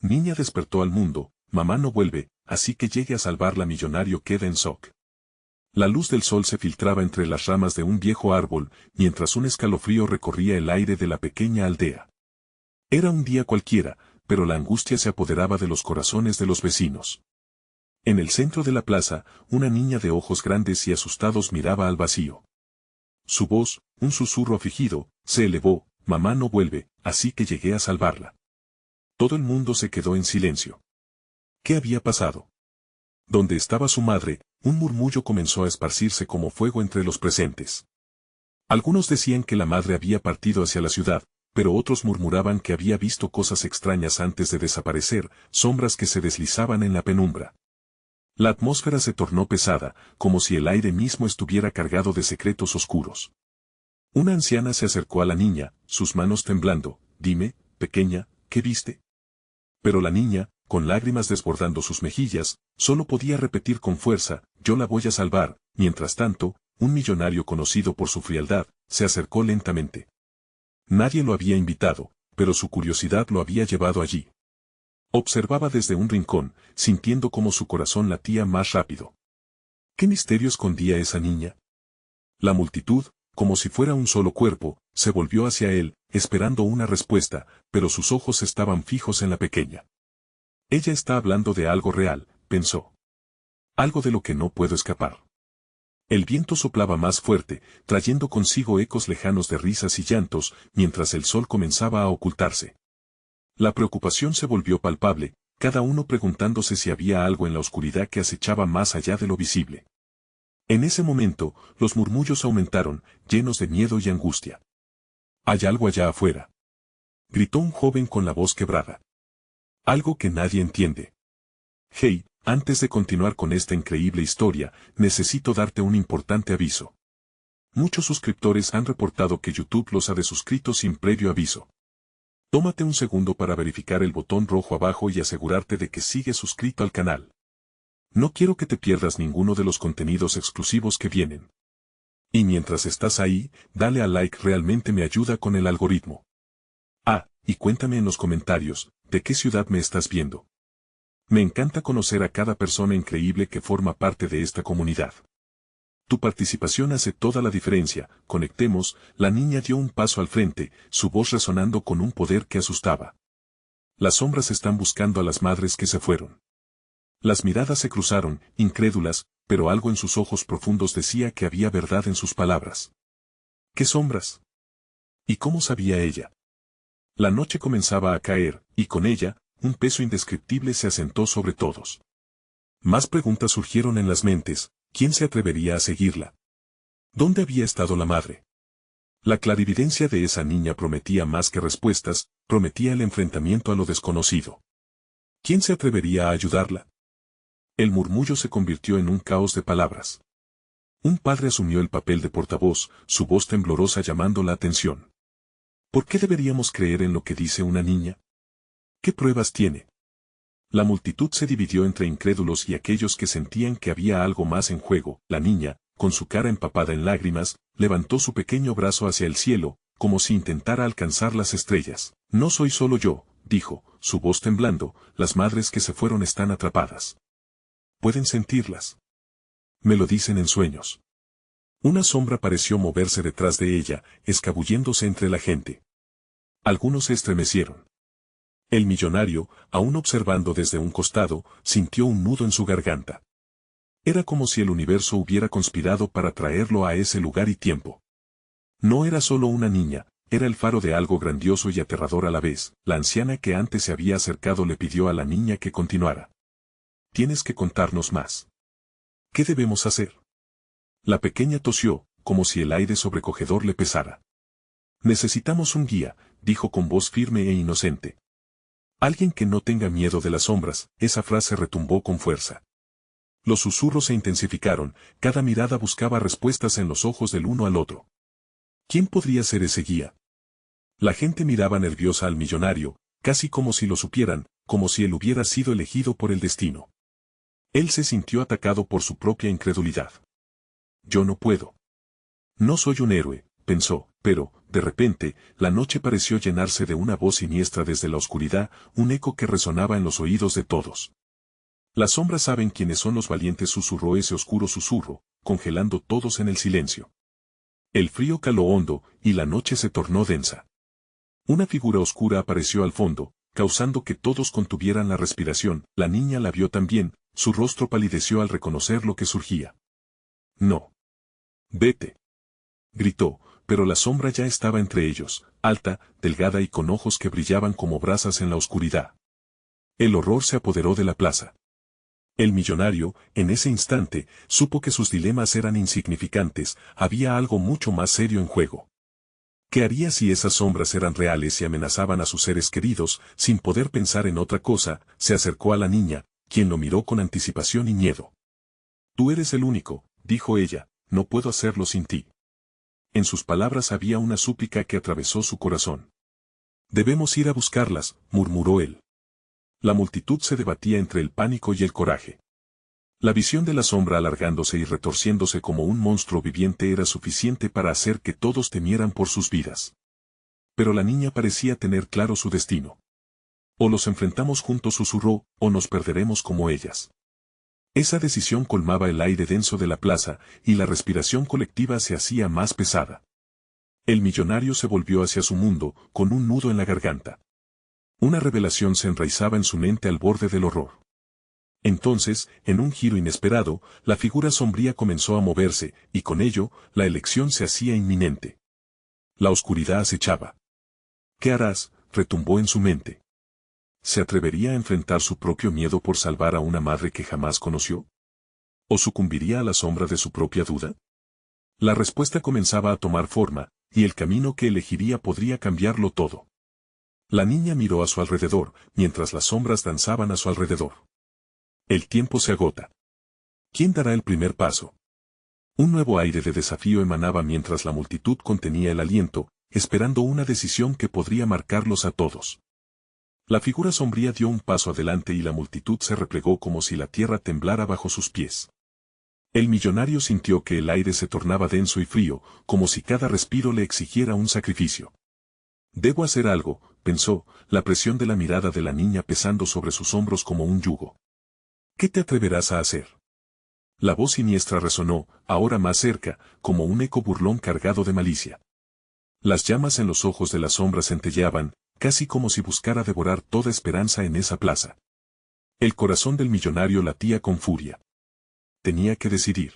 Niña despertó al mundo, mamá no vuelve, así que llegue a salvarla. Millonario queda en shock. La luz del sol se filtraba entre las ramas de un viejo árbol, mientras un escalofrío recorría el aire de la pequeña aldea. Era un día cualquiera, pero la angustia se apoderaba de los corazones de los vecinos. En el centro de la plaza, una niña de ojos grandes y asustados miraba al vacío. Su voz, un susurro afligido, se elevó: mamá no vuelve, así que llegué a salvarla. Todo el mundo se quedó en silencio. ¿Qué había pasado? Donde estaba su madre, un murmullo comenzó a esparcirse como fuego entre los presentes. Algunos decían que la madre había partido hacia la ciudad, pero otros murmuraban que había visto cosas extrañas antes de desaparecer, sombras que se deslizaban en la penumbra. La atmósfera se tornó pesada, como si el aire mismo estuviera cargado de secretos oscuros. Una anciana se acercó a la niña, sus manos temblando: dime, pequeña, ¿qué viste? Pero la niña, con lágrimas desbordando sus mejillas, solo podía repetir con fuerza: yo la voy a salvar. Mientras tanto, un millonario conocido por su frialdad, se acercó lentamente. Nadie lo había invitado, pero su curiosidad lo había llevado allí. Observaba desde un rincón, sintiendo cómo su corazón latía más rápido. ¿Qué misterio escondía esa niña? La multitud, como si fuera un solo cuerpo, se volvió hacia él, esperando una respuesta, pero sus ojos estaban fijos en la pequeña. Ella está hablando de algo real, pensó. Algo de lo que no puedo escapar. El viento soplaba más fuerte, trayendo consigo ecos lejanos de risas y llantos, mientras el sol comenzaba a ocultarse. La preocupación se volvió palpable, cada uno preguntándose si había algo en la oscuridad que acechaba más allá de lo visible. En ese momento, los murmullos aumentaron, llenos de miedo y angustia. «Hay algo allá afuera», gritó un joven con la voz quebrada. «Algo que nadie entiende». «Hey, antes de continuar con esta increíble historia, necesito darte un importante aviso. Muchos suscriptores han reportado que YouTube los ha desuscrito sin previo aviso. Tómate un segundo para verificar el botón rojo abajo y asegurarte de que sigues suscrito al canal. No quiero que te pierdas ninguno de los contenidos exclusivos que vienen. Y mientras estás ahí, dale a like, realmente me ayuda con el algoritmo. Ah, y cuéntame en los comentarios, ¿de qué ciudad me estás viendo? Me encanta conocer a cada persona increíble que forma parte de esta comunidad. Tu participación hace toda la diferencia. Conectemos. La niña dio un paso al frente, su voz resonando con un poder que asustaba. Las sombras están buscando a las madres que se fueron. Las miradas se cruzaron, incrédulas, pero algo en sus ojos profundos decía que había verdad en sus palabras. ¿Qué sombras? ¿Y cómo sabía ella? La noche comenzaba a caer, y con ella, un peso indescriptible se asentó sobre todos. Más preguntas surgieron en las mentes. ¿Quién se atrevería a seguirla? ¿Dónde había estado la madre? La clarividencia de esa niña prometía más que respuestas, prometía el enfrentamiento a lo desconocido. ¿Quién se atrevería a ayudarla? El murmullo se convirtió en un caos de palabras. Un padre asumió el papel de portavoz, su voz temblorosa llamando la atención. ¿Por qué deberíamos creer en lo que dice una niña? ¿Qué pruebas tiene? La multitud se dividió entre incrédulos y aquellos que sentían que había algo más en juego. La niña, con su cara empapada en lágrimas, levantó su pequeño brazo hacia el cielo, como si intentara alcanzar las estrellas. No soy solo yo, dijo, su voz temblando, las madres que se fueron están atrapadas. Pueden sentirlas. Me lo dicen en sueños. Una sombra pareció moverse detrás de ella, escabulléndose entre la gente. Algunos se estremecieron. El millonario, aún observando desde un costado, sintió un nudo en su garganta. Era como si el universo hubiera conspirado para traerlo a ese lugar y tiempo. No era solo una niña, era el faro de algo grandioso y aterrador a la vez. La anciana que antes se había acercado le pidió a la niña que continuara. Tienes que contarnos más. ¿Qué debemos hacer? La pequeña tosió, como si el aire sobrecogedor le pesara. Necesitamos un guía, dijo con voz firme e inocente. Alguien que no tenga miedo de las sombras. Esa frase retumbó con fuerza. Los susurros se intensificaron, cada mirada buscaba respuestas en los ojos del uno al otro. ¿Quién podría ser ese guía? La gente miraba nerviosa al millonario, casi como si lo supieran, como si él hubiera sido elegido por el destino. Él se sintió atacado por su propia incredulidad. Yo no puedo. No soy un héroe, pensó, pero, de repente, la noche pareció llenarse de una voz siniestra desde la oscuridad, un eco que resonaba en los oídos de todos. Las sombras saben quiénes son los valientes, susurró ese oscuro susurro, congelando todos en el silencio. El frío caló hondo, y la noche se tornó densa. Una figura oscura apareció al fondo, causando que todos contuvieran la respiración. La niña la vio también, su rostro palideció al reconocer lo que surgía. «No. Vete», gritó, pero la sombra ya estaba entre ellos, alta, delgada y con ojos que brillaban como brasas en la oscuridad. El horror se apoderó de la plaza. El millonario, en ese instante, supo que sus dilemas eran insignificantes, había algo mucho más serio en juego. ¿Qué haría si esas sombras eran reales y amenazaban a sus seres queridos? Sin poder pensar en otra cosa, se acercó a la niña, quien lo miró con anticipación y miedo. «Tú eres el único», dijo ella, «no puedo hacerlo sin ti». En sus palabras había una súplica que atravesó su corazón. «Debemos ir a buscarlas», murmuró él. La multitud se debatía entre el pánico y el coraje. La visión de la sombra alargándose y retorciéndose como un monstruo viviente era suficiente para hacer que todos temieran por sus vidas. Pero la niña parecía tener claro su destino. «O los enfrentamos juntos», susurró, «o nos perderemos como ellas». Esa decisión colmaba el aire denso de la plaza, y la respiración colectiva se hacía más pesada. El millonario se volvió hacia su mundo, con un nudo en la garganta. Una revelación se enraizaba en su mente al borde del horror. Entonces, en un giro inesperado, la figura sombría comenzó a moverse, y con ello, la elección se hacía inminente. La oscuridad acechaba. «¿Qué harás?», retumbó en su mente. ¿Se atrevería a enfrentar su propio miedo por salvar a una madre que jamás conoció? ¿O sucumbiría a la sombra de su propia duda? La respuesta comenzaba a tomar forma, y el camino que elegiría podría cambiarlo todo. La niña miró a su alrededor, mientras las sombras danzaban a su alrededor. El tiempo se agota. ¿Quién dará el primer paso? Un nuevo aire de desafío emanaba mientras la multitud contenía el aliento, esperando una decisión que podría marcarlos a todos. La figura sombría dio un paso adelante y la multitud se replegó como si la tierra temblara bajo sus pies. El millonario sintió que el aire se tornaba denso y frío, como si cada respiro le exigiera un sacrificio. «Debo hacer algo», pensó, la presión de la mirada de la niña pesando sobre sus hombros como un yugo. «¿Qué te atreverás a hacer?». La voz siniestra resonó, ahora más cerca, como un eco burlón cargado de malicia. Las llamas en los ojos de la sombra centelleaban, casi como si buscara devorar toda esperanza en esa plaza. El corazón del millonario latía con furia. Tenía que decidir.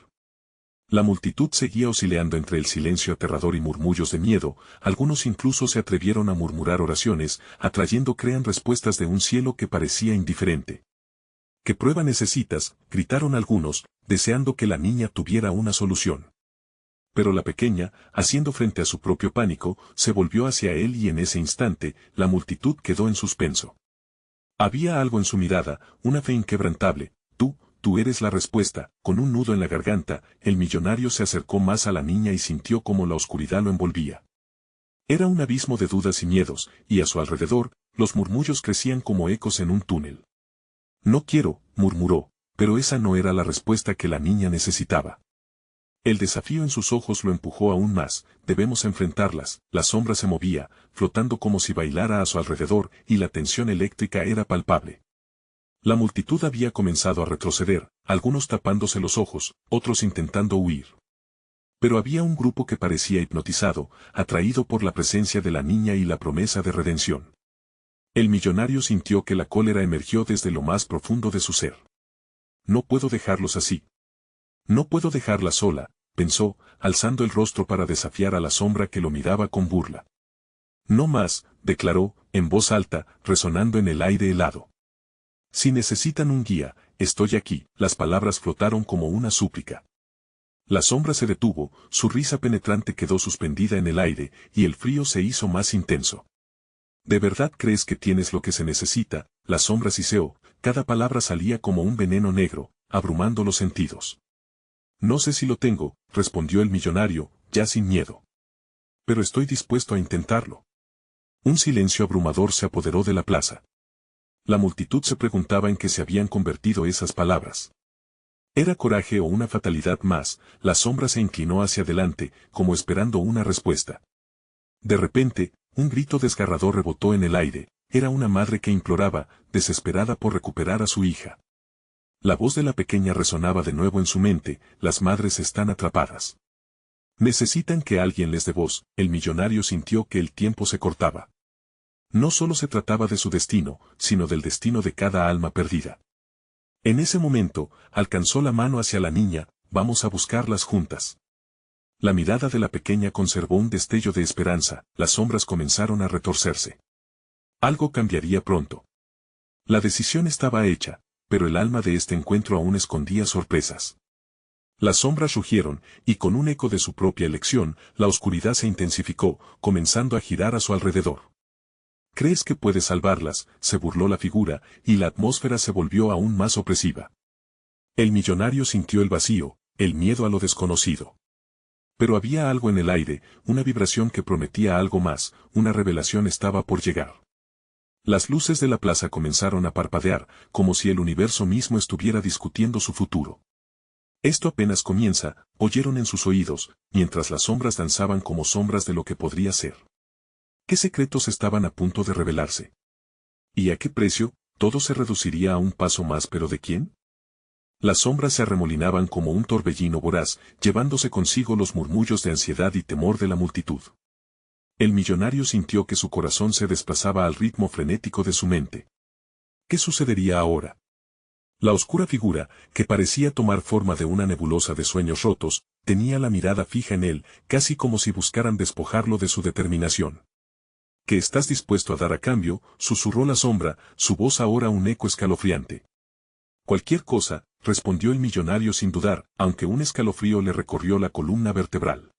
La multitud seguía oscilando entre el silencio aterrador y murmullos de miedo, algunos incluso se atrevieron a murmurar oraciones, atrayendo crean respuestas de un cielo que parecía indiferente. «¿Qué prueba necesitas?», gritaron algunos, deseando que la niña tuviera una solución. Pero la pequeña, haciendo frente a su propio pánico, se volvió hacia él y en ese instante, la multitud quedó en suspenso. Había algo en su mirada, una fe inquebrantable. Tú eres la respuesta». Con un nudo en la garganta, el millonario se acercó más a la niña y sintió como la oscuridad lo envolvía. Era un abismo de dudas y miedos, y a su alrededor, los murmullos crecían como ecos en un túnel. «No quiero», murmuró, pero esa no era la respuesta que la niña necesitaba. El desafío en sus ojos lo empujó aún más. «Debemos enfrentarlas». La sombra se movía, flotando como si bailara a su alrededor, y la tensión eléctrica era palpable. La multitud había comenzado a retroceder, algunos tapándose los ojos, otros intentando huir. Pero había un grupo que parecía hipnotizado, atraído por la presencia de la niña y la promesa de redención. El millonario sintió que la cólera emergió desde lo más profundo de su ser. «No puedo dejarlos así. No puedo dejarla sola», pensó, alzando el rostro para desafiar a la sombra que lo miraba con burla. «No más», declaró, en voz alta, resonando en el aire helado. «Si necesitan un guía, estoy aquí». Las palabras flotaron como una súplica. La sombra se detuvo, su risa penetrante quedó suspendida en el aire, y el frío se hizo más intenso. «¿De verdad crees que tienes lo que se necesita?». La sombra siseó, cada palabra salía como un veneno negro, abrumando los sentidos. «No sé si lo tengo», respondió el millonario, ya sin miedo. «Pero estoy dispuesto a intentarlo». Un silencio abrumador se apoderó de la plaza. La multitud se preguntaba en qué se habían convertido esas palabras. Era coraje o una fatalidad más, la sombra se inclinó hacia adelante, como esperando una respuesta. De repente, un grito desgarrador rebotó en el aire, era una madre que imploraba, desesperada por recuperar a su hija. La voz de la pequeña resonaba de nuevo en su mente, las madres están atrapadas. Necesitan que alguien les dé voz, el millonario sintió que el tiempo se cortaba. No solo se trataba de su destino, sino del destino de cada alma perdida. En ese momento, alcanzó la mano hacia la niña, vamos a buscarlas juntas. La mirada de la pequeña conservó un destello de esperanza, las sombras comenzaron a retorcerse. Algo cambiaría pronto. La decisión estaba hecha, pero el alma de este encuentro aún escondía sorpresas. Las sombras rugieron, y con un eco de su propia elección, la oscuridad se intensificó, comenzando a girar a su alrededor. ¿Crees que puedes salvarlas?, se burló la figura, y la atmósfera se volvió aún más opresiva. El millonario sintió el vacío, el miedo a lo desconocido. Pero había algo en el aire, una vibración que prometía algo más, una revelación estaba por llegar. Las luces de la plaza comenzaron a parpadear, como si el universo mismo estuviera discutiendo su futuro. Esto apenas comienza, oyeron en sus oídos, mientras las sombras danzaban como sombras de lo que podría ser. ¿Qué secretos estaban a punto de revelarse? ¿Y a qué precio? Todo se reduciría a un paso más, ¿pero de quién? Las sombras se arremolinaban como un torbellino voraz, llevándose consigo los murmullos de ansiedad y temor de la multitud. El millonario sintió que su corazón se desplazaba al ritmo frenético de su mente. ¿Qué sucedería ahora? La oscura figura, que parecía tomar forma de una nebulosa de sueños rotos, tenía la mirada fija en él, casi como si buscaran despojarlo de su determinación. ¿Qué estás dispuesto a dar a cambio?, susurró la sombra, su voz ahora un eco escalofriante. Cualquier cosa, respondió el millonario sin dudar, aunque un escalofrío le recorrió la columna vertebral.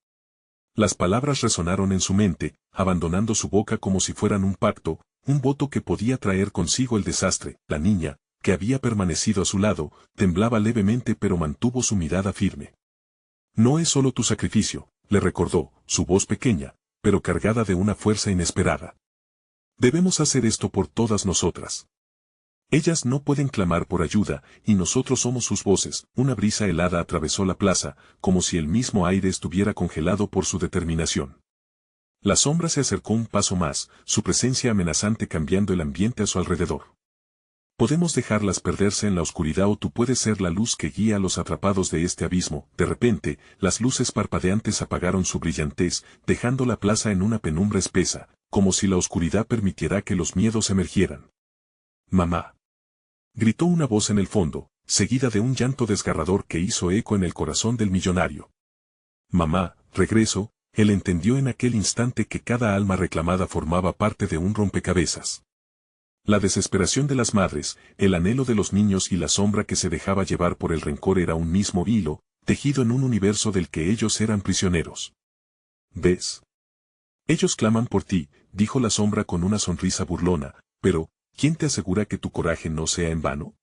Las palabras resonaron en su mente, abandonando su boca como si fueran un pacto, un voto que podía traer consigo el desastre. La niña, que había permanecido a su lado, temblaba levemente pero mantuvo su mirada firme. No es solo tu sacrificio, le recordó, su voz pequeña, pero cargada de una fuerza inesperada. Debemos hacer esto por todas nosotras. Ellas no pueden clamar por ayuda, y nosotros somos sus voces. Una brisa helada atravesó la plaza, como si el mismo aire estuviera congelado por su determinación. La sombra se acercó un paso más, su presencia amenazante cambiando el ambiente a su alrededor. Podemos dejarlas perderse en la oscuridad o tú puedes ser la luz que guía a los atrapados de este abismo. De repente, las luces parpadeantes apagaron su brillantez, dejando la plaza en una penumbra espesa, como si la oscuridad permitiera que los miedos emergieran. «Mamá», gritó una voz en el fondo, seguida de un llanto desgarrador que hizo eco en el corazón del millonario. «Mamá, regreso», él entendió en aquel instante que cada alma reclamada formaba parte de un rompecabezas. La desesperación de las madres, el anhelo de los niños y la sombra que se dejaba llevar por el rencor era un mismo hilo, tejido en un universo del que ellos eran prisioneros. ¿Ves? Ellos claman por ti, dijo la sombra con una sonrisa burlona, pero, ¿quién te asegura que tu coraje no sea en vano?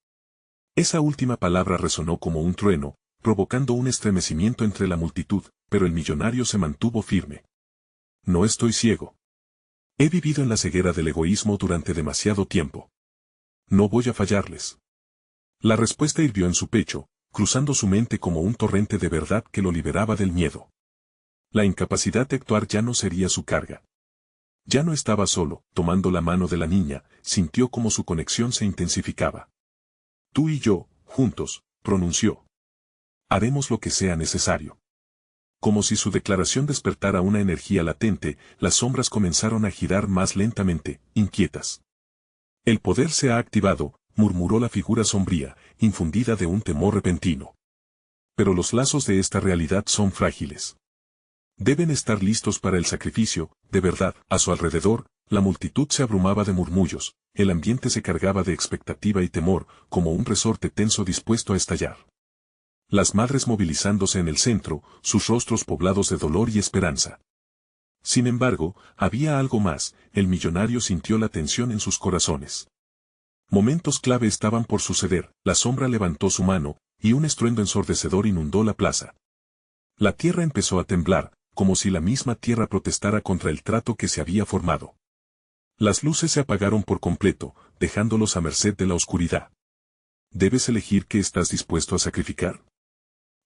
Esa última palabra resonó como un trueno, provocando un estremecimiento entre la multitud, pero el millonario se mantuvo firme. No estoy ciego. He vivido en la ceguera del egoísmo durante demasiado tiempo. No voy a fallarles. La respuesta hirvió en su pecho, cruzando su mente como un torrente de verdad que lo liberaba del miedo. La incapacidad de actuar ya no sería su carga. Ya no estaba solo, tomando la mano de la niña, sintió como su conexión se intensificaba. Tú y yo, juntos, pronunció. Haremos lo que sea necesario. Como si su declaración despertara una energía latente, las sombras comenzaron a girar más lentamente, inquietas. El poder se ha activado, murmuró la figura sombría, infundida de un temor repentino. Pero los lazos de esta realidad son frágiles. Deben estar listos para el sacrificio, de verdad. A su alrededor, la multitud se abrumaba de murmullos, el ambiente se cargaba de expectativa y temor, como un resorte tenso dispuesto a estallar. Las madres movilizándose en el centro, sus rostros poblados de dolor y esperanza. Sin embargo, había algo más, el millonario sintió la tensión en sus corazones. Momentos clave estaban por suceder, la sombra levantó su mano, y un estruendo ensordecedor inundó la plaza. La tierra empezó a temblar, como si la misma tierra protestara contra el trato que se había formado. Las luces se apagaron por completo, dejándolos a merced de la oscuridad. Debes elegir qué estás dispuesto a sacrificar.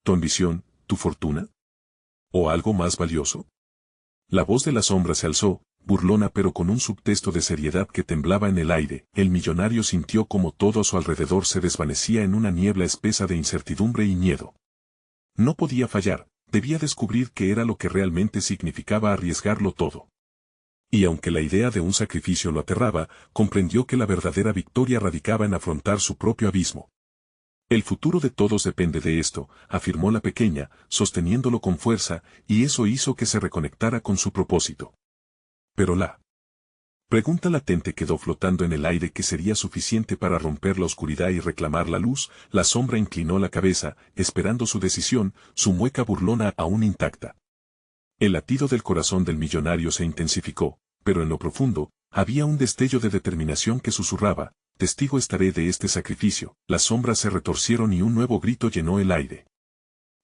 ¿Tu ambición, tu fortuna? ¿O algo más valioso? La voz de la sombra se alzó, burlona pero con un subtexto de seriedad que temblaba en el aire. El millonario sintió como todo a su alrededor se desvanecía en una niebla espesa de incertidumbre y miedo. No podía fallar, debía descubrir qué era lo que realmente significaba arriesgarlo todo. Y aunque la idea de un sacrificio lo aterraba, comprendió que la verdadera victoria radicaba en afrontar su propio abismo. El futuro de todos depende de esto, afirmó la pequeña, sosteniéndolo con fuerza, y eso hizo que se reconectara con su propósito. Pero la pregunta latente quedó flotando en el aire que sería suficiente para romper la oscuridad y reclamar la luz. La sombra inclinó la cabeza, esperando su decisión, su mueca burlona aún intacta. El latido del corazón del millonario se intensificó, pero en lo profundo, había un destello de determinación que susurraba: testigo estaré de este sacrificio. Las sombras se retorcieron y un nuevo grito llenó el aire.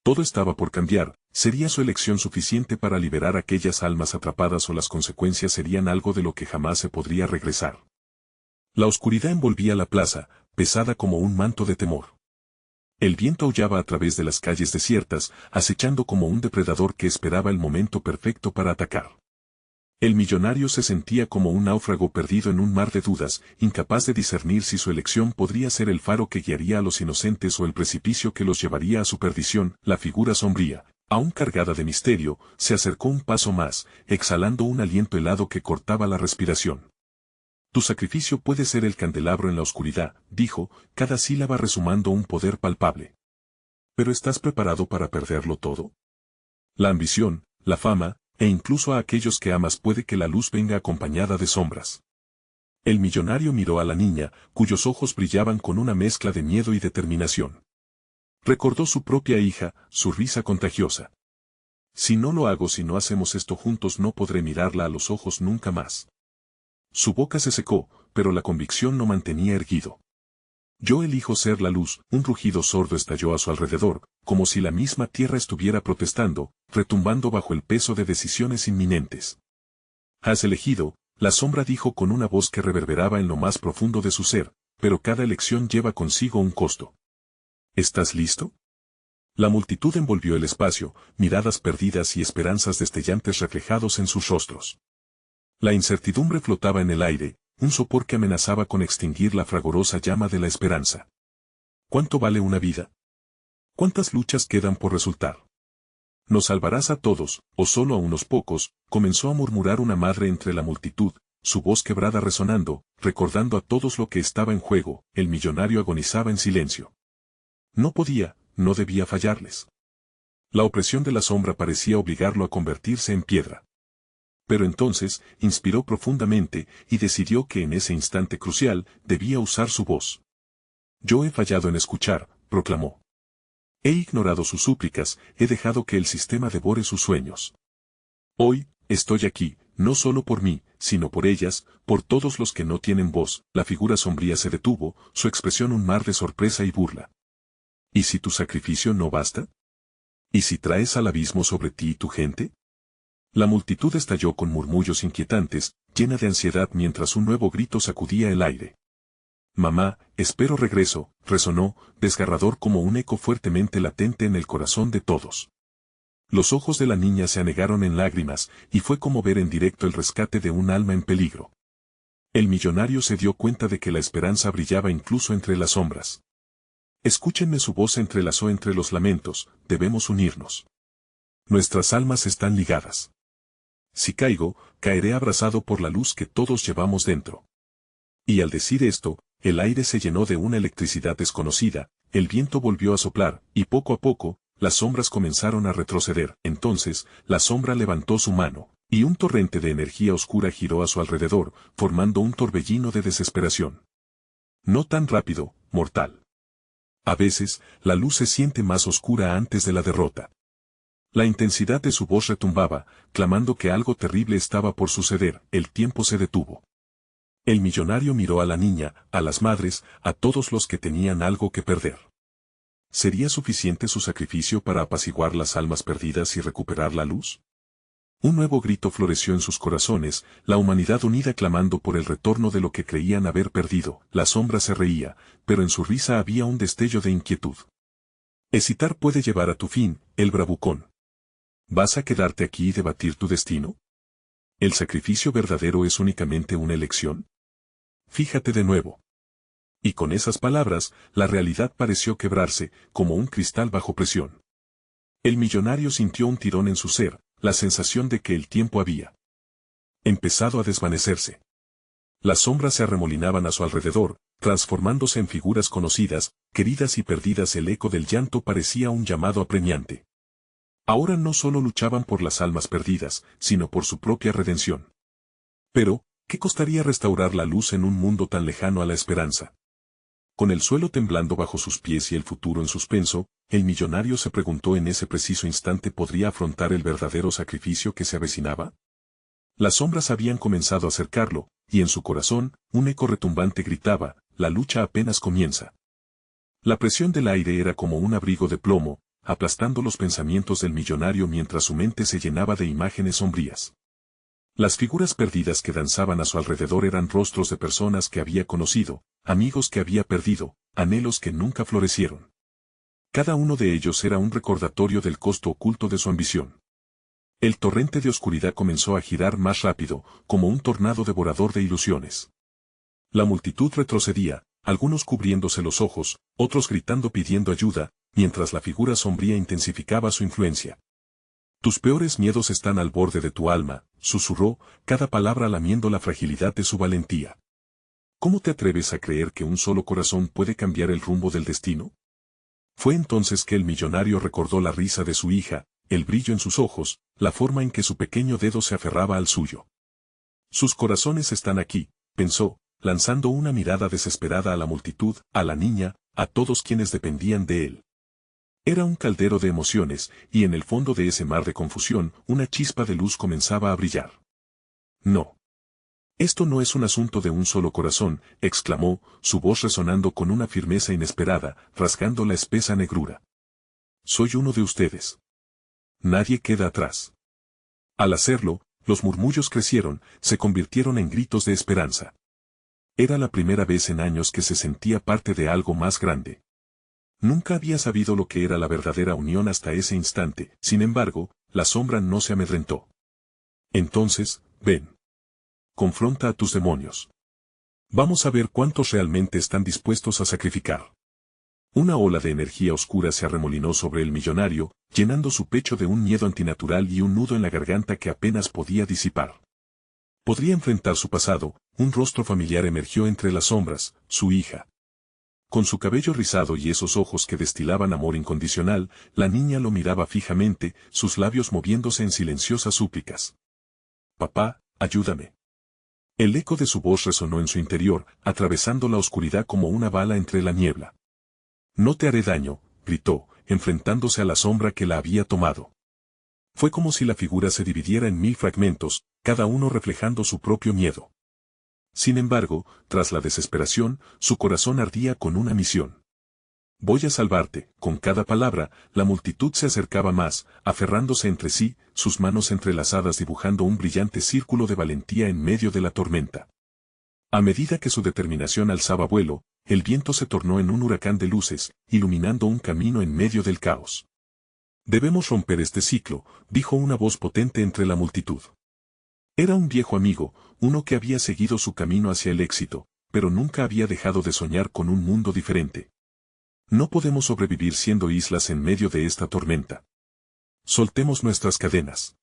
Todo estaba por cambiar. ¿Sería su elección suficiente para liberar aquellas almas atrapadas o las consecuencias serían algo de lo que jamás se podría regresar? La oscuridad envolvía la plaza, pesada como un manto de temor. El viento aullaba a través de las calles desiertas, acechando como un depredador que esperaba el momento perfecto para atacar. El millonario se sentía como un náufrago perdido en un mar de dudas, incapaz de discernir si su elección podría ser el faro que guiaría a los inocentes o el precipicio que los llevaría a su perdición. La figura sombría, aún cargada de misterio, se acercó un paso más, exhalando un aliento helado que cortaba la respiración. Tu sacrificio puede ser el candelabro en la oscuridad, dijo, cada sílaba resumando un poder palpable. ¿Pero estás preparado para perderlo todo? La ambición, la fama, e incluso a aquellos que amas puede que la luz venga acompañada de sombras. El millonario miró a la niña, cuyos ojos brillaban con una mezcla de miedo y determinación. Recordó su propia hija, su risa contagiosa. Si no lo hago, si no hacemos esto juntos, no podré mirarla a los ojos nunca más. Su boca se secó, pero la convicción no mantenía erguido. Yo elijo ser la luz. Un rugido sordo estalló a su alrededor, como si la misma tierra estuviera protestando, retumbando bajo el peso de decisiones inminentes. Has elegido, la sombra dijo con una voz que reverberaba en lo más profundo de su ser, pero cada elección lleva consigo un costo. ¿Estás listo? La multitud envolvió el espacio, miradas perdidas y esperanzas destellantes reflejados en sus rostros. La incertidumbre flotaba en el aire, un sopor que amenazaba con extinguir la fragorosa llama de la esperanza. ¿Cuánto vale una vida? ¿Cuántas luchas quedan por resultar? ¿Nos salvarás a todos, o solo a unos pocos? Comenzó a murmurar una madre entre la multitud, su voz quebrada resonando, recordando a todos lo que estaba en juego. El millonario agonizaba en silencio. No podía, no debía fallarles. La opresión de la sombra parecía obligarlo a convertirse en piedra. Pero entonces, inspiró profundamente, y decidió que en ese instante crucial, debía usar su voz. Yo he fallado en escuchar, proclamó. He ignorado sus súplicas, he dejado que el sistema devore sus sueños. Hoy, estoy aquí, no solo por mí, sino por ellas, por todos los que no tienen voz. La figura sombría se detuvo, su expresión un mar de sorpresa y burla. ¿Y si tu sacrificio no basta? ¿Y si traes al abismo sobre ti y tu gente? La multitud estalló con murmullos inquietantes, llena de ansiedad mientras un nuevo grito sacudía el aire. Mamá, espero regreso, resonó, desgarrador como un eco fuertemente latente en el corazón de todos. Los ojos de la niña se anegaron en lágrimas, y fue como ver en directo el rescate de un alma en peligro. El millonario se dio cuenta de que la esperanza brillaba incluso entre las sombras. Escúchenme, su voz se entrelazó entre los lamentos, debemos unirnos. Nuestras almas están ligadas. Si caigo, caeré abrazado por la luz que todos llevamos dentro. Y al decir esto, el aire se llenó de una electricidad desconocida, el viento volvió a soplar, y poco a poco, las sombras comenzaron a retroceder. Entonces, la sombra levantó su mano, y un torrente de energía oscura giró a su alrededor, formando un torbellino de desesperación. No tan rápido, mortal. A veces, la luz se siente más oscura antes de la derrota. La intensidad de su voz retumbaba, clamando que algo terrible estaba por suceder. El tiempo se detuvo. El millonario miró a la niña, a las madres, a todos los que tenían algo que perder. ¿Sería suficiente su sacrificio para apaciguar las almas perdidas y recuperar la luz? Un nuevo grito floreció en sus corazones, la humanidad unida clamando por el retorno de lo que creían haber perdido. La sombra se reía, pero en su risa había un destello de inquietud. Hesitar puede llevar a tu fin, el bravucón. ¿Vas a quedarte aquí y debatir tu destino? ¿El sacrificio verdadero es únicamente una elección? Fíjate de nuevo. Y con esas palabras, la realidad pareció quebrarse, como un cristal bajo presión. El millonario sintió un tirón en su ser, la sensación de que el tiempo había empezado a desvanecerse. Las sombras se arremolinaban a su alrededor, transformándose en figuras conocidas, queridas y perdidas. El eco del llanto parecía un llamado apremiante. Ahora no solo luchaban por las almas perdidas, sino por su propia redención. Pero, ¿qué costaría restaurar la luz en un mundo tan lejano a la esperanza? Con el suelo temblando bajo sus pies y el futuro en suspenso, el millonario se preguntó en ese preciso instante: ¿podría afrontar el verdadero sacrificio que se avecinaba? Las sombras habían comenzado a acercarlo, y en su corazón, un eco retumbante gritaba: la lucha apenas comienza. La presión del aire era como un abrigo de plomo, aplastando los pensamientos del millonario mientras su mente se llenaba de imágenes sombrías. Las figuras perdidas que danzaban a su alrededor eran rostros de personas que había conocido, amigos que había perdido, anhelos que nunca florecieron. Cada uno de ellos era un recordatorio del costo oculto de su ambición. El torrente de oscuridad comenzó a girar más rápido, como un tornado devorador de ilusiones. La multitud retrocedía, algunos cubriéndose los ojos, otros gritando pidiendo ayuda, mientras la figura sombría intensificaba su influencia. Tus peores miedos están al borde de tu alma, susurró, cada palabra lamiendo la fragilidad de su valentía. ¿Cómo te atreves a creer que un solo corazón puede cambiar el rumbo del destino? Fue entonces que el millonario recordó la risa de su hija, el brillo en sus ojos, la forma en que su pequeño dedo se aferraba al suyo. Sus corazones están aquí, pensó, lanzando una mirada desesperada a la multitud, a la niña, a todos quienes dependían de él. Era un caldero de emociones, y en el fondo de ese mar de confusión, una chispa de luz comenzaba a brillar. No. Esto no es un asunto de un solo corazón, exclamó, su voz resonando con una firmeza inesperada, rasgando la espesa negrura. Soy uno de ustedes. Nadie queda atrás. Al hacerlo, los murmullos crecieron, se convirtieron en gritos de esperanza. Era la primera vez en años que se sentía parte de algo más grande. Nunca había sabido lo que era la verdadera unión hasta ese instante. Sin embargo, la sombra no se amedrentó. Entonces, ven. Confronta a tus demonios. Vamos a ver cuántos realmente están dispuestos a sacrificar. Una ola de energía oscura se arremolinó sobre el millonario, llenando su pecho de un miedo antinatural y un nudo en la garganta que apenas podía disipar. Podría enfrentar su pasado. Un rostro familiar emergió entre las sombras, su hija. Con su cabello rizado y esos ojos que destilaban amor incondicional, la niña lo miraba fijamente, sus labios moviéndose en silenciosas súplicas. Papá, ayúdame. El eco de su voz resonó en su interior, atravesando la oscuridad como una bala entre la niebla. No te haré daño, gritó, enfrentándose a la sombra que la había tomado. Fue como si la figura se dividiera en 1000 fragmentos, cada uno reflejando su propio miedo. Sin embargo, tras la desesperación, su corazón ardía con una misión. Voy a salvarte. Con cada palabra, la multitud se acercaba más, aferrándose entre sí, sus manos entrelazadas dibujando un brillante círculo de valentía en medio de la tormenta. A medida que su determinación alzaba vuelo, el viento se tornó en un huracán de luces, iluminando un camino en medio del caos. Debemos romper este ciclo, dijo una voz potente entre la multitud. Era un viejo amigo, uno que había seguido su camino hacia el éxito, pero nunca había dejado de soñar con un mundo diferente. No podemos sobrevivir siendo islas en medio de esta tormenta. Soltemos nuestras cadenas.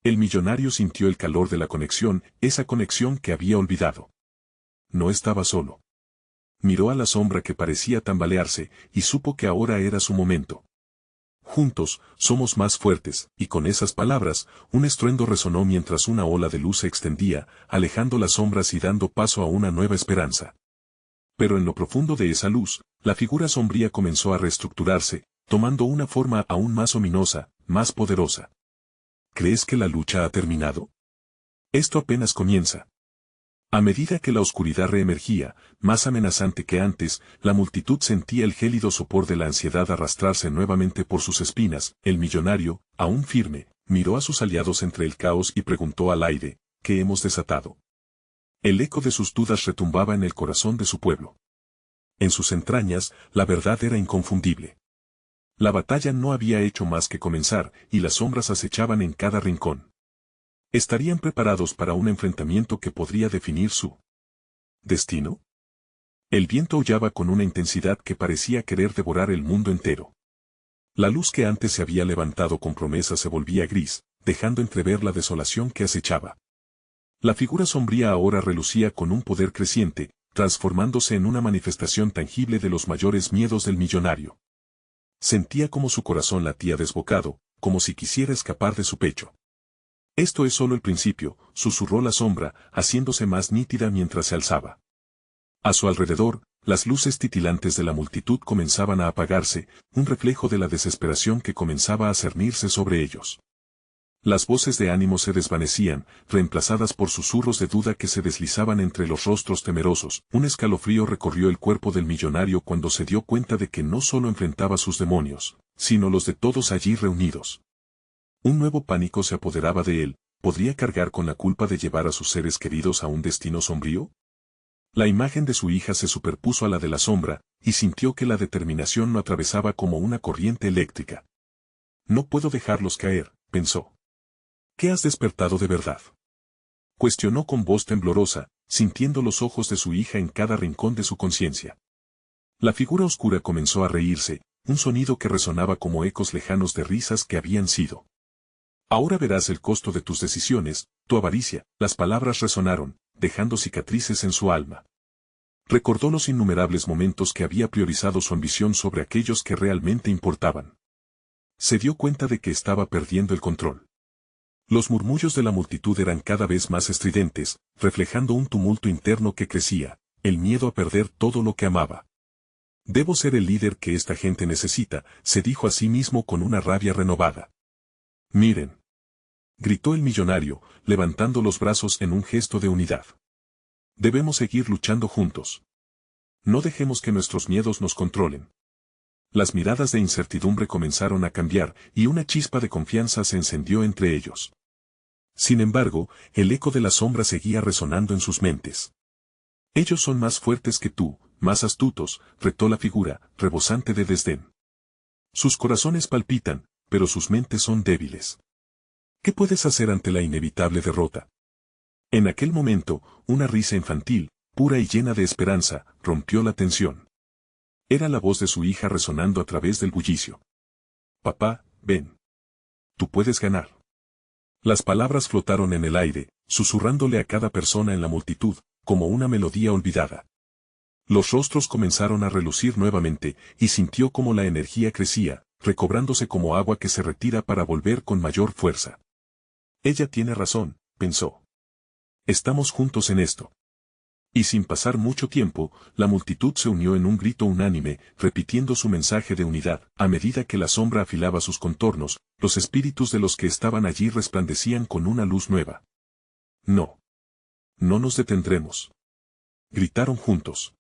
El millonario sintió el calor de la conexión, esa conexión que había olvidado. No estaba solo. Miró a la sombra que parecía tambalearse, y supo que ahora era su momento. Juntos, somos más fuertes, y con esas palabras, un estruendo resonó mientras una ola de luz se extendía, alejando las sombras y dando paso a una nueva esperanza. Pero en lo profundo de esa luz, la figura sombría comenzó a reestructurarse, tomando una forma aún más ominosa, más poderosa. ¿Crees que la lucha ha terminado? Esto apenas comienza. A medida que la oscuridad reemergía, más amenazante que antes, la multitud sentía el gélido sopor de la ansiedad arrastrarse nuevamente por sus espinas. El millonario, aún firme, miró a sus aliados entre el caos y preguntó al aire, ¿qué hemos desatado? El eco de sus dudas retumbaba en el corazón de su pueblo. En sus entrañas, la verdad era inconfundible. La batalla no había hecho más que comenzar, y las sombras acechaban en cada rincón. ¿Estarían preparados para un enfrentamiento que podría definir su destino? El viento aullaba con una intensidad que parecía querer devorar el mundo entero. La luz que antes se había levantado con promesa se volvía gris, dejando entrever la desolación que acechaba. La figura sombría ahora relucía con un poder creciente, transformándose en una manifestación tangible de los mayores miedos del millonario. Sentía como su corazón latía desbocado, como si quisiera escapar de su pecho. Esto es solo el principio, susurró la sombra, haciéndose más nítida mientras se alzaba. A su alrededor, las luces titilantes de la multitud comenzaban a apagarse, un reflejo de la desesperación que comenzaba a cernirse sobre ellos. Las voces de ánimo se desvanecían, reemplazadas por susurros de duda que se deslizaban entre los rostros temerosos. Un escalofrío recorrió el cuerpo del millonario cuando se dio cuenta de que no solo enfrentaba sus demonios, sino los de todos allí reunidos. Un nuevo pánico se apoderaba de él. ¿Podría cargar con la culpa de llevar a sus seres queridos a un destino sombrío? La imagen de su hija se superpuso a la de la sombra, y sintió que la determinación lo atravesaba como una corriente eléctrica. No puedo dejarlos caer, pensó. ¿Qué has despertado de verdad? Cuestionó con voz temblorosa, sintiendo los ojos de su hija en cada rincón de su conciencia. La figura oscura comenzó a reírse, un sonido que resonaba como ecos lejanos de risas que habían sido. Ahora verás el costo de tus decisiones, tu avaricia. Las palabras resonaron, dejando cicatrices en su alma. Recordó los innumerables momentos que había priorizado su ambición sobre aquellos que realmente importaban. Se dio cuenta de que estaba perdiendo el control. Los murmullos de la multitud eran cada vez más estridentes, reflejando un tumulto interno que crecía, el miedo a perder todo lo que amaba. Debo ser el líder que esta gente necesita, se dijo a sí mismo con una rabia renovada. Miren, gritó el millonario, levantando los brazos en un gesto de unidad. Debemos seguir luchando juntos. No dejemos que nuestros miedos nos controlen. Las miradas de incertidumbre comenzaron a cambiar, y una chispa de confianza se encendió entre ellos. Sin embargo, el eco de la sombra seguía resonando en sus mentes. Ellos son más fuertes que tú, más astutos, retó la figura, rebosante de desdén. Sus corazones palpitan, pero sus mentes son débiles. ¿Qué puedes hacer ante la inevitable derrota? En aquel momento, una risa infantil, pura y llena de esperanza, rompió la tensión. Era la voz de su hija resonando a través del bullicio. Papá, ven. Tú puedes ganar. Las palabras flotaron en el aire, susurrándole a cada persona en la multitud, como una melodía olvidada. Los rostros comenzaron a relucir nuevamente, y sintió como la energía crecía, recobrándose como agua que se retira para volver con mayor fuerza. Ella tiene razón, pensó. Estamos juntos en esto. Y sin pasar mucho tiempo, la multitud se unió en un grito unánime, repitiendo su mensaje de unidad. A medida que la sombra afilaba sus contornos, los espíritus de los que estaban allí resplandecían con una luz nueva. No. No nos detendremos. Gritaron juntos.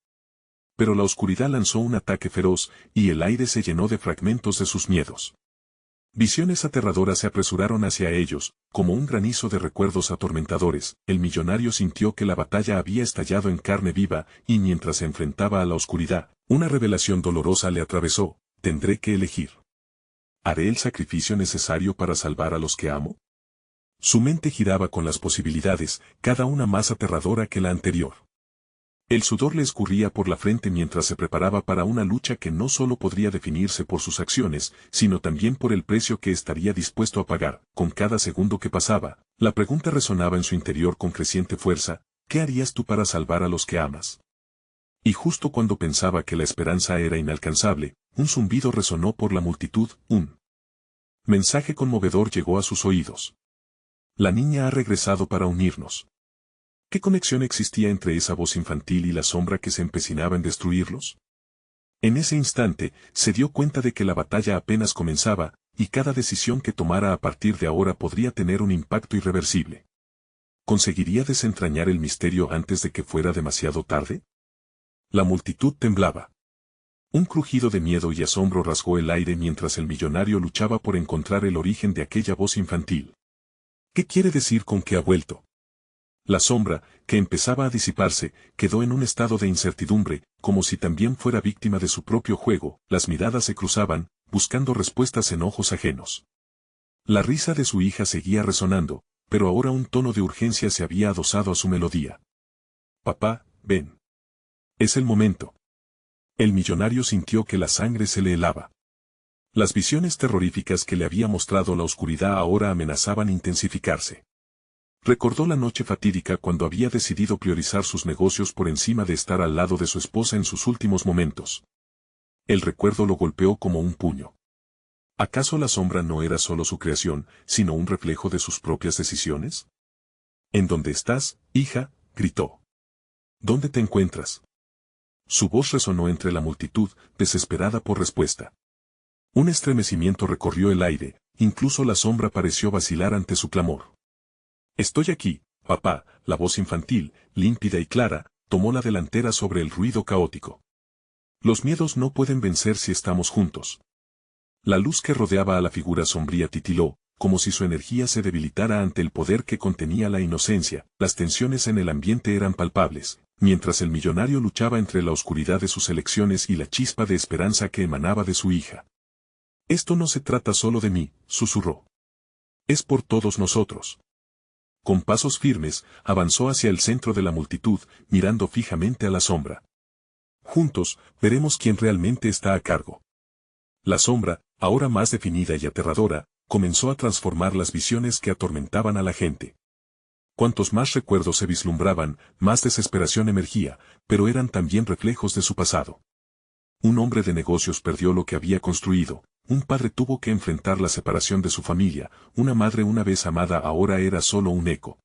Pero la oscuridad lanzó un ataque feroz, y el aire se llenó de fragmentos de sus miedos. Visiones aterradoras se apresuraron hacia ellos, como un granizo de recuerdos atormentadores. El millonario sintió que la batalla había estallado en carne viva, y mientras se enfrentaba a la oscuridad, una revelación dolorosa le atravesó: tendré que elegir. ¿Haré el sacrificio necesario para salvar a los que amo? Su mente giraba con las posibilidades, cada una más aterradora que la anterior. El sudor le escurría por la frente mientras se preparaba para una lucha que no solo podría definirse por sus acciones, sino también por el precio que estaría dispuesto a pagar. Con cada segundo que pasaba, la pregunta resonaba en su interior con creciente fuerza: ¿qué harías tú para salvar a los que amas? Y justo cuando pensaba que la esperanza era inalcanzable, un zumbido resonó por la multitud. Un mensaje conmovedor llegó a sus oídos. La niña ha regresado para unirnos. ¿Qué conexión existía entre esa voz infantil y la sombra que se empecinaba en destruirlos? En ese instante, se dio cuenta de que la batalla apenas comenzaba, y cada decisión que tomara a partir de ahora podría tener un impacto irreversible. ¿Conseguiría desentrañar el misterio antes de que fuera demasiado tarde? La multitud temblaba. Un crujido de miedo y asombro rasgó el aire mientras el millonario luchaba por encontrar el origen de aquella voz infantil. ¿Qué quiere decir con que ha vuelto? La sombra, que empezaba a disiparse, quedó en un estado de incertidumbre, como si también fuera víctima de su propio juego. Las miradas se cruzaban, buscando respuestas en ojos ajenos. La risa de su hija seguía resonando, pero ahora un tono de urgencia se había adosado a su melodía. Papá, ven. Es el momento. El millonario sintió que la sangre se le helaba. Las visiones terroríficas que le había mostrado la oscuridad ahora amenazaban intensificarse. Recordó la noche fatídica cuando había decidido priorizar sus negocios por encima de estar al lado de su esposa en sus últimos momentos. El recuerdo lo golpeó como un puño. ¿Acaso la sombra no era solo su creación, sino un reflejo de sus propias decisiones? ¿En dónde estás, hija?, gritó. ¿Dónde te encuentras? Su voz resonó entre la multitud, desesperada por respuesta. Un estremecimiento recorrió el aire, incluso la sombra pareció vacilar ante su clamor. Estoy aquí, papá. La voz infantil, límpida y clara, tomó la delantera sobre el ruido caótico. Los miedos no pueden vencer si estamos juntos. La luz que rodeaba a la figura sombría titiló, como si su energía se debilitara ante el poder que contenía la inocencia. Las tensiones en el ambiente eran palpables, mientras el millonario luchaba entre la oscuridad de sus elecciones y la chispa de esperanza que emanaba de su hija. Esto no se trata solo de mí, susurró. Es por todos nosotros. Con pasos firmes, avanzó hacia el centro de la multitud, mirando fijamente a la sombra. Juntos, veremos quién realmente está a cargo. La sombra, ahora más definida y aterradora, comenzó a transformar las visiones que atormentaban a la gente. Cuantos más recuerdos se vislumbraban, más desesperación emergía, pero eran también reflejos de su pasado. Un hombre de negocios perdió lo que había construido, un padre tuvo que enfrentar la separación de su familia, una madre una vez amada ahora era solo un eco.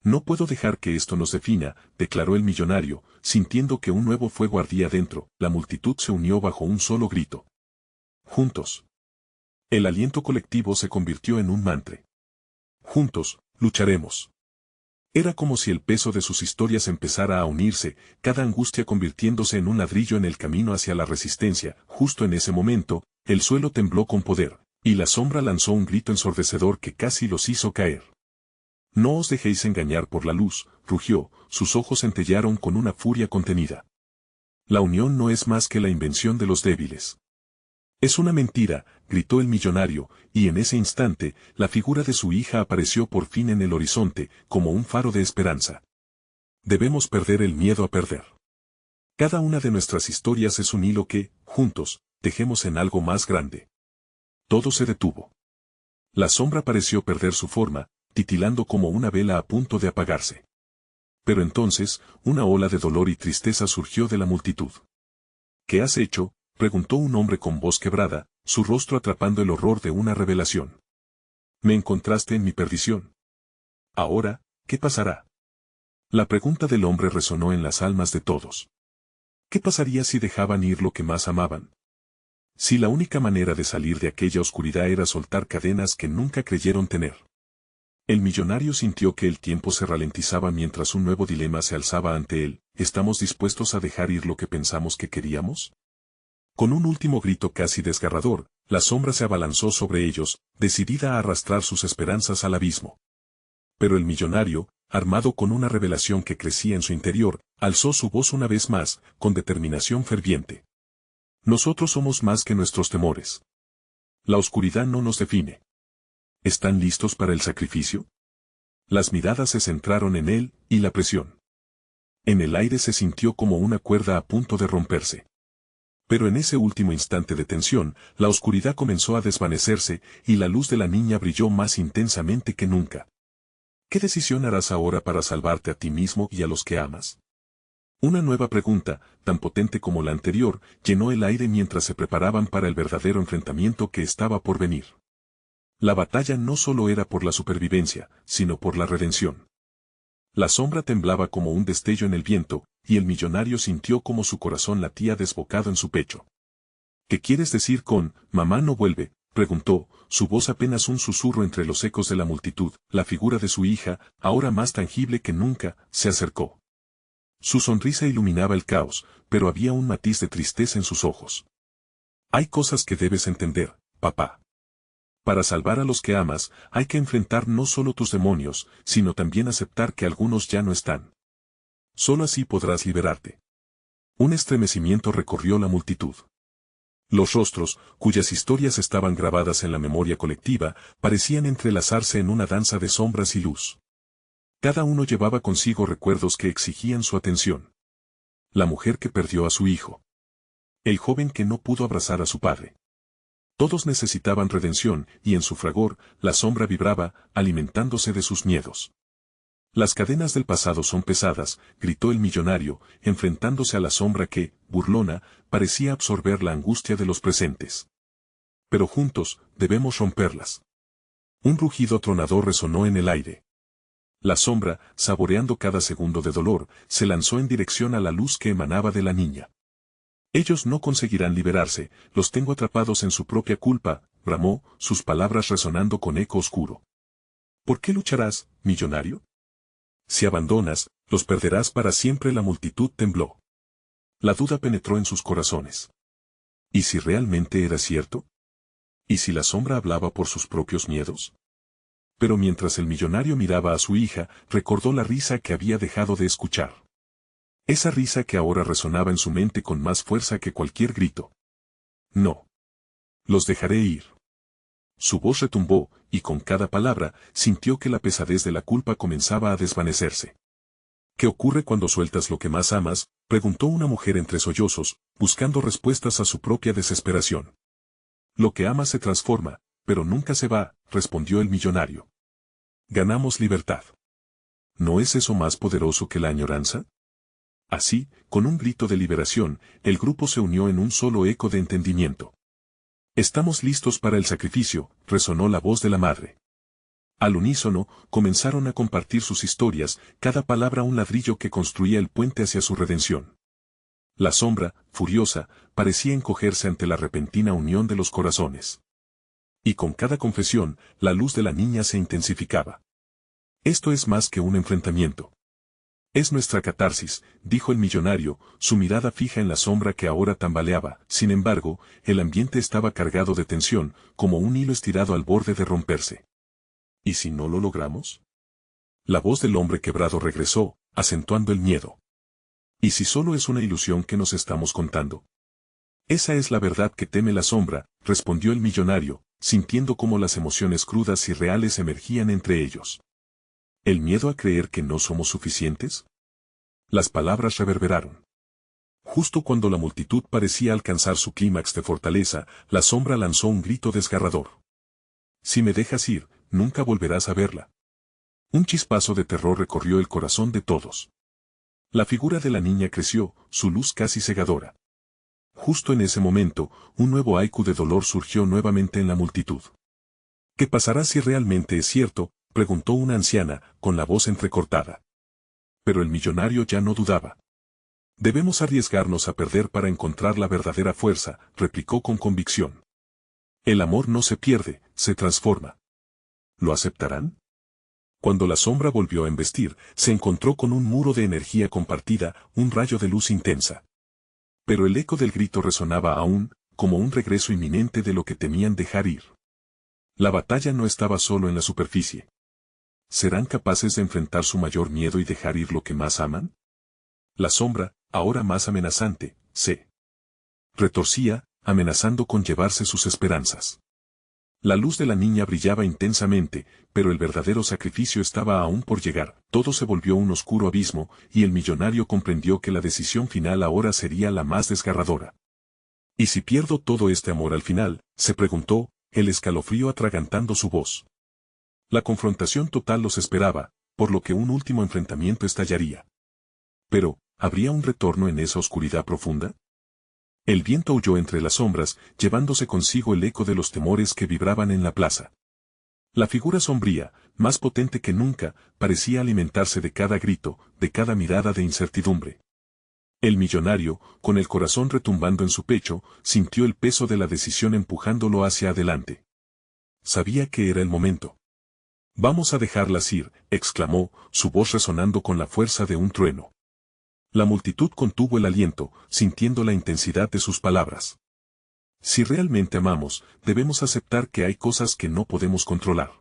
No puedo dejar que esto nos defina, declaró el millonario, sintiendo que un nuevo fuego ardía dentro. La multitud se unió bajo un solo grito. Juntos. El aliento colectivo se convirtió en un mantra. Juntos, lucharemos. Era como si el peso de sus historias empezara a unirse, cada angustia convirtiéndose en un ladrillo en el camino hacia la resistencia. Justo en ese momento, el suelo tembló con poder, y la sombra lanzó un grito ensordecedor que casi los hizo caer. No os dejéis engañar por la luz, rugió, sus ojos centellaron con una furia contenida. La unión no es más que la invención de los débiles. Es una mentira, gritó el millonario, y en ese instante, la figura de su hija apareció por fin en el horizonte, como un faro de esperanza. Debemos perder el miedo a perder. Cada una de nuestras historias es un hilo que, juntos, tejemos en algo más grande. Todo se detuvo. La sombra pareció perder su forma, titilando como una vela a punto de apagarse. Pero entonces, una ola de dolor y tristeza surgió de la multitud. ¿Qué has hecho?, preguntó un hombre con voz quebrada, su rostro atrapando el horror de una revelación. Me encontraste en mi perdición. Ahora, ¿qué pasará? La pregunta del hombre resonó en las almas de todos. ¿Qué pasaría si dejaban ir lo que más amaban? Si la única manera de salir de aquella oscuridad era soltar cadenas que nunca creyeron tener. El millonario sintió que el tiempo se ralentizaba mientras un nuevo dilema se alzaba ante él. ¿Estamos dispuestos a dejar ir lo que pensamos que queríamos? Con un último grito casi desgarrador, la sombra se abalanzó sobre ellos, decidida a arrastrar sus esperanzas al abismo. Pero el millonario, armado con una revelación que crecía en su interior, alzó su voz una vez más, con determinación ferviente. Nosotros somos más que nuestros temores. La oscuridad no nos define. ¿Están listos para el sacrificio? Las miradas se centraron en él, y la presión. En el aire se sintió como una cuerda a punto de romperse. Pero en ese último instante de tensión, la oscuridad comenzó a desvanecerse, y la luz de la niña brilló más intensamente que nunca. ¿Qué decisión harás ahora para salvarte a ti mismo y a los que amas? Una nueva pregunta, tan potente como la anterior, llenó el aire mientras se preparaban para el verdadero enfrentamiento que estaba por venir. La batalla no solo era por la supervivencia, sino por la redención. La sombra temblaba como un destello en el viento, y el millonario sintió como su corazón latía desbocado en su pecho. ¿Qué quieres decir con, mamá no vuelve?, preguntó, su voz apenas un susurro entre los ecos de la multitud. La figura de su hija, ahora más tangible que nunca, se acercó. Su sonrisa iluminaba el caos, pero había un matiz de tristeza en sus ojos. Hay cosas que debes entender, papá. Para salvar a los que amas, hay que enfrentar no solo tus demonios, sino también aceptar que algunos ya no están. Solo así podrás liberarte. Un estremecimiento recorrió la multitud. Los rostros, cuyas historias estaban grabadas en la memoria colectiva, parecían entrelazarse en una danza de sombras y luz. Cada uno llevaba consigo recuerdos que exigían su atención. La mujer que perdió a su hijo. El joven que no pudo abrazar a su padre. Todos necesitaban redención, y en su fragor, la sombra vibraba, alimentándose de sus miedos. Las cadenas del pasado son pesadas, gritó el millonario, enfrentándose a la sombra que, burlona, parecía absorber la angustia de los presentes. Pero juntos, debemos romperlas. Un rugido atronador resonó en el aire. La sombra, saboreando cada segundo de dolor, se lanzó en dirección a la luz que emanaba de la niña. Ellos no conseguirán liberarse, los tengo atrapados en su propia culpa, bramó, sus palabras resonando con eco oscuro. ¿Por qué lucharás, millonario? Si abandonas, los perderás para siempre. La multitud tembló. La duda penetró en sus corazones. ¿Y si realmente era cierto? ¿Y si la sombra hablaba por sus propios miedos? Pero mientras el millonario miraba a su hija, recordó la risa que había dejado de escuchar. Esa risa que ahora resonaba en su mente con más fuerza que cualquier grito. No. Los dejaré ir. Su voz retumbó, y con cada palabra, sintió que la pesadez de la culpa comenzaba a desvanecerse. ¿Qué ocurre cuando sueltas lo que más amas?, preguntó una mujer entre sollozos, buscando respuestas a su propia desesperación. Lo que amas se transforma, pero nunca se va, respondió el millonario. Ganamos libertad. ¿No es eso más poderoso que la añoranza? Así, con un grito de liberación, el grupo se unió en un solo eco de entendimiento. Estamos listos para el sacrificio, resonó la voz de la madre. Al unísono, comenzaron a compartir sus historias, cada palabra un ladrillo que construía el puente hacia su redención. La sombra, furiosa, parecía encogerse ante la repentina unión de los corazones. Y con cada confesión, la luz de la niña se intensificaba. Esto es más que un enfrentamiento. Es nuestra catarsis, dijo el millonario, su mirada fija en la sombra que ahora tambaleaba. Sin embargo, el ambiente estaba cargado de tensión, como un hilo estirado al borde de romperse. ¿Y si no lo logramos? La voz del hombre quebrado regresó, acentuando el miedo. ¿Y si solo es una ilusión que nos estamos contando? Esa es la verdad que teme la sombra, respondió el millonario, sintiendo cómo las emociones crudas y reales emergían entre ellos. ¿El miedo a creer que no somos suficientes? Las palabras reverberaron. Justo cuando la multitud parecía alcanzar su clímax de fortaleza, la sombra lanzó un grito desgarrador. Si me dejas ir, nunca volverás a verla. Un chispazo de terror recorrió el corazón de todos. La figura de la niña creció, su luz casi cegadora. Justo en ese momento, un nuevo haiku de dolor surgió nuevamente en la multitud. ¿Qué pasará si realmente es cierto?, preguntó una anciana, con la voz entrecortada. Pero el millonario ya no dudaba. Debemos arriesgarnos a perder para encontrar la verdadera fuerza, replicó con convicción. El amor no se pierde, se transforma. ¿Lo aceptarán? Cuando la sombra volvió a embestir, se encontró con un muro de energía compartida, un rayo de luz intensa. Pero el eco del grito resonaba aún, como un regreso inminente de lo que temían dejar ir. La batalla no estaba solo en la superficie. ¿Serán capaces de enfrentar su mayor miedo y dejar ir lo que más aman? La sombra, ahora más amenazante, se retorcía, amenazando con llevarse sus esperanzas. La luz de la niña brillaba intensamente, pero el verdadero sacrificio estaba aún por llegar. Todo se volvió un oscuro abismo, y el millonario comprendió que la decisión final ahora sería la más desgarradora. ¿Y si pierdo todo este amor al final?, se preguntó, el escalofrío atragantando su voz. La confrontación total los esperaba, por lo que un último enfrentamiento estallaría. Pero, ¿habría un retorno en esa oscuridad profunda? El viento huyó entre las sombras, llevándose consigo el eco de los temores que vibraban en la plaza. La figura sombría, más potente que nunca, parecía alimentarse de cada grito, de cada mirada de incertidumbre. El millonario, con el corazón retumbando en su pecho, sintió el peso de la decisión empujándolo hacia adelante. Sabía que era el momento. «Vamos a dejarlas ir», exclamó, su voz resonando con la fuerza de un trueno. La multitud contuvo el aliento, sintiendo la intensidad de sus palabras. Si realmente amamos, debemos aceptar que hay cosas que no podemos controlar.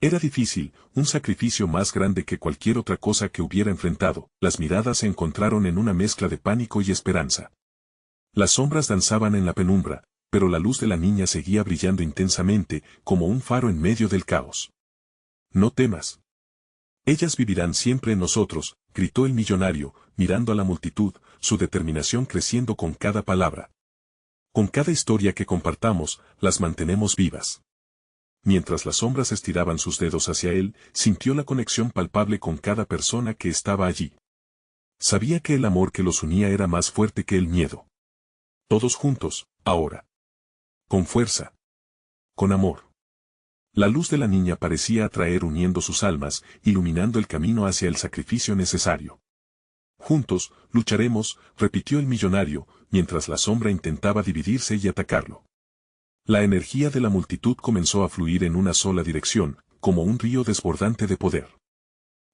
Era difícil, un sacrificio más grande que cualquier otra cosa que hubiera enfrentado. Las miradas se encontraron en una mezcla de pánico y esperanza. Las sombras danzaban en la penumbra, pero la luz de la niña seguía brillando intensamente, como un faro en medio del caos. No temas. Ellas vivirán siempre en nosotros, gritó el millonario, mirando a la multitud, su determinación creciendo con cada palabra. Con cada historia que compartamos, las mantenemos vivas. Mientras las sombras estiraban sus dedos hacia él, sintió la conexión palpable con cada persona que estaba allí. Sabía que el amor que los unía era más fuerte que el miedo. Todos juntos, ahora. Con fuerza. Con amor. La luz de la niña parecía atraer uniendo sus almas, iluminando el camino hacia el sacrificio necesario. Juntos, lucharemos, repitió el millonario, mientras la sombra intentaba dividirse y atacarlo. La energía de la multitud comenzó a fluir en una sola dirección, como un río desbordante de poder.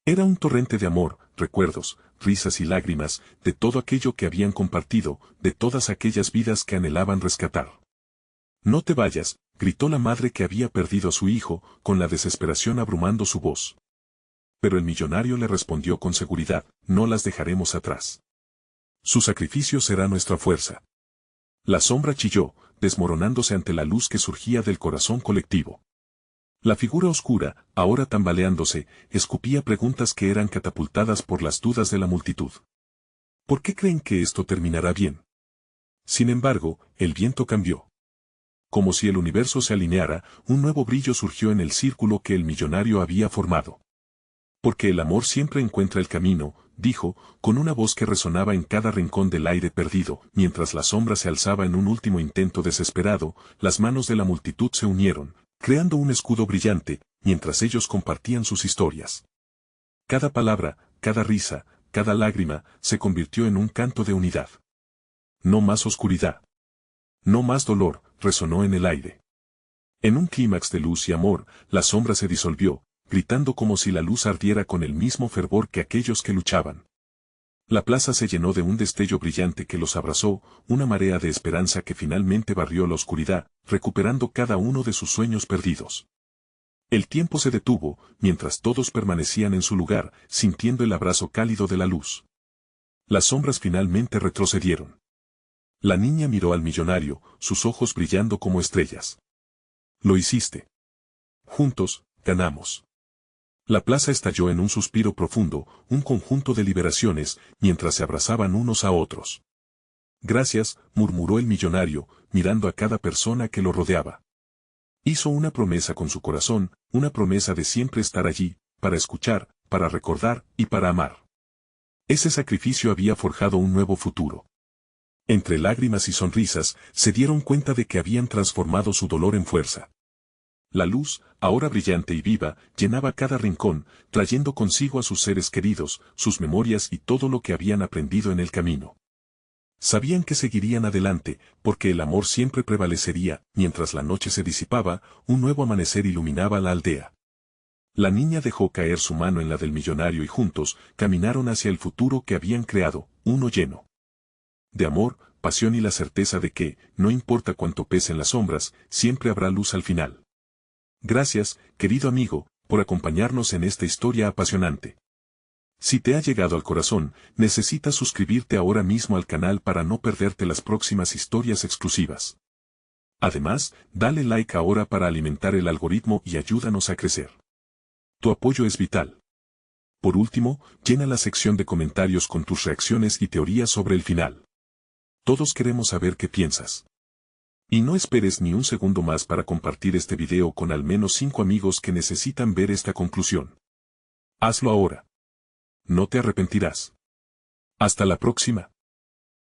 Era un torrente de amor, recuerdos, risas y lágrimas, de todo aquello que habían compartido, de todas aquellas vidas que anhelaban rescatar. No te vayas, gritó la madre que había perdido a su hijo, con la desesperación abrumando su voz. Pero el millonario le respondió con seguridad, no las dejaremos atrás. Su sacrificio será nuestra fuerza. La sombra chilló, desmoronándose ante la luz que surgía del corazón colectivo. La figura oscura, ahora tambaleándose, escupía preguntas que eran catapultadas por las dudas de la multitud. ¿Por qué creen que esto terminará bien? Sin embargo, el viento cambió. Como si el universo se alineara, un nuevo brillo surgió en el círculo que el millonario había formado. Porque el amor siempre encuentra el camino, dijo, con una voz que resonaba en cada rincón del aire perdido, mientras la sombra se alzaba en un último intento desesperado, las manos de la multitud se unieron, creando un escudo brillante, mientras ellos compartían sus historias. Cada palabra, cada risa, cada lágrima, se convirtió en un canto de unidad. No más oscuridad. No más dolor, resonó en el aire. En un clímax de luz y amor, la sombra se disolvió, gritando como si la luz ardiera con el mismo fervor que aquellos que luchaban. La plaza se llenó de un destello brillante que los abrazó, una marea de esperanza que finalmente barrió la oscuridad, recuperando cada uno de sus sueños perdidos. El tiempo se detuvo, mientras todos permanecían en su lugar, sintiendo el abrazo cálido de la luz. Las sombras finalmente retrocedieron. La niña miró al millonario, sus ojos brillando como estrellas. Lo hiciste. Juntos, ganamos. La plaza estalló en un suspiro profundo, un conjunto de liberaciones, mientras se abrazaban unos a otros. Gracias, murmuró el millonario, mirando a cada persona que lo rodeaba. Hizo una promesa con su corazón, una promesa de siempre estar allí, para escuchar, para recordar y para amar. Ese sacrificio había forjado un nuevo futuro. Entre lágrimas y sonrisas, se dieron cuenta de que habían transformado su dolor en fuerza. La luz, ahora brillante y viva, llenaba cada rincón, trayendo consigo a sus seres queridos, sus memorias y todo lo que habían aprendido en el camino. Sabían que seguirían adelante, porque el amor siempre prevalecería, mientras la noche se disipaba, un nuevo amanecer iluminaba la aldea. La niña dejó caer su mano en la del millonario y juntos, caminaron hacia el futuro que habían creado, uno lleno de amor, pasión y la certeza de que, no importa cuánto pesen las sombras, siempre habrá luz al final. Gracias, querido amigo, por acompañarnos en esta historia apasionante. Si te ha llegado al corazón, necesitas suscribirte ahora mismo al canal para no perderte las próximas historias exclusivas. Además, dale like ahora para alimentar el algoritmo y ayúdanos a crecer. Tu apoyo es vital. Por último, llena la sección de comentarios con tus reacciones y teorías sobre el final. Todos queremos saber qué piensas. Y no esperes ni un segundo más para compartir este video con al menos 5 amigos que necesitan ver esta conclusión. Hazlo ahora. No te arrepentirás. Hasta la próxima.